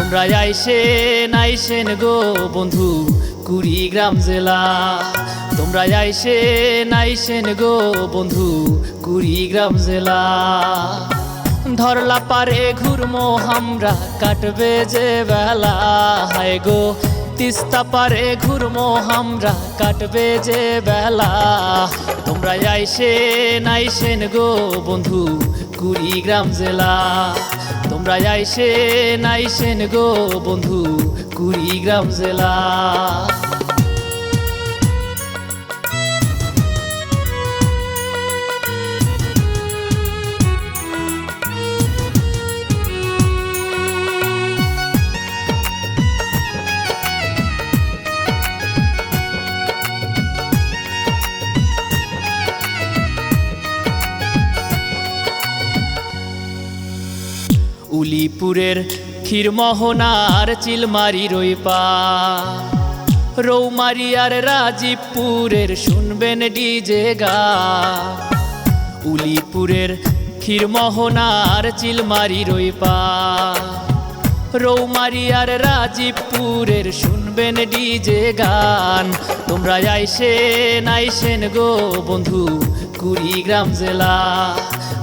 তোমরা আইসেন গো বন্ধু কুড়িগ্রাম জেলা। তোমরা আইসেন গো বন্ধু কুড়িগ্রাম জেলা। ধরলা পারে ঘুরমো আমরা কাটবে যে বেলা, হায় গো তিস্তা পারে ঘুরমো আমরা কাটবে যে বেলা। তোমরা আইসেন গো বন্ধু কুড়িগ্রাম জেলা। তোমরা আইসেন গো বন্ধু কুড়িগ্রাম জেলা। উলিপুরের ক্ষীরমোহনার চিলমারি রইপা, রৌমারি আর রাজীবপুরের শুনবেন ডিজে গা। উলিপুরের ক্ষীরমোহনার চিলমারি রইপা, রৌমারি আর রাজীবপুরের শুনবেন ডিজে গান। তোমরা আইসেন গো বন্ধু কুড়িগ্রাম জেলা।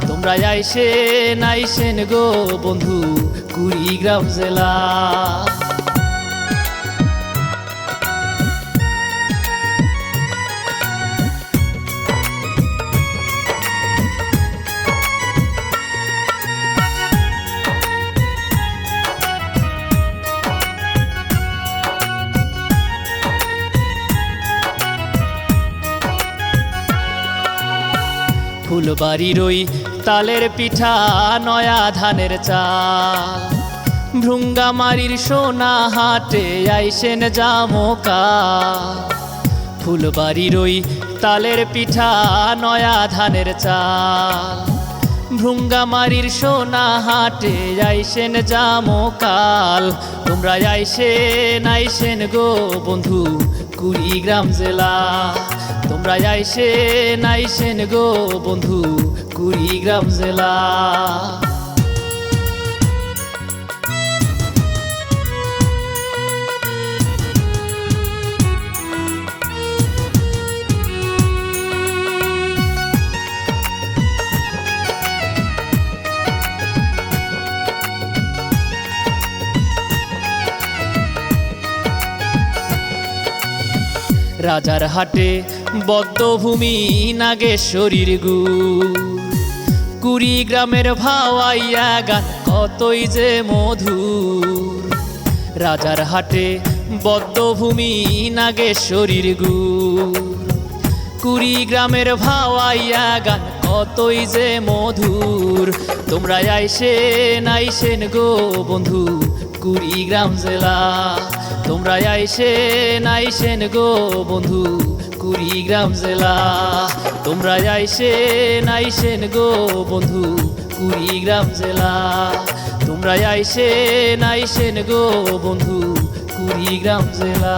তোমরা আইসেন গো বন্ধু কুড়িগ্রাম জেলা। ফুলবাড়ির ওই তালের পিঠা নয়া ধানের চাল, ভ্রুঙ্গামারির সোনা হাটে আইসেন জামকা। ফুলবাড়ির ওই তালের পিঠা নয়া ধানের চাল, ভ্রুঙ্গামারির সোনা হাটে আইসেন জামকাল। তোমরা আইসেন গো বন্ধু কুড়িগ্রাম জেলা। তোমরা আইসেন গো বন্ধু কুড়িগ্রাম জেলা। রাজার হাটে বদ্ধভূমি নাগেশ্বরীর গুড়, কুড়িগ্রামের ভাওয়াইয়া গান কতই যে মধুর। রাজার হাটে বদ্ধভূমি নাগেশ্বরীর গুড়, কুড়িগ্রামের ভাওয়াইয়া গান কতই যে মধুর। তোমরা আইসেন গো বন্ধু কুড়িগ্রাম জেলা। তোমরা আইসেন গো বন্ধু কুড়িগ্রাম জেলা। তোমরা আইসেন গো বন্ধু কুড়িগ্রাম জেলা। তোমরা আইসেন গো বন্ধু কুড়িগ্রাম জেলা।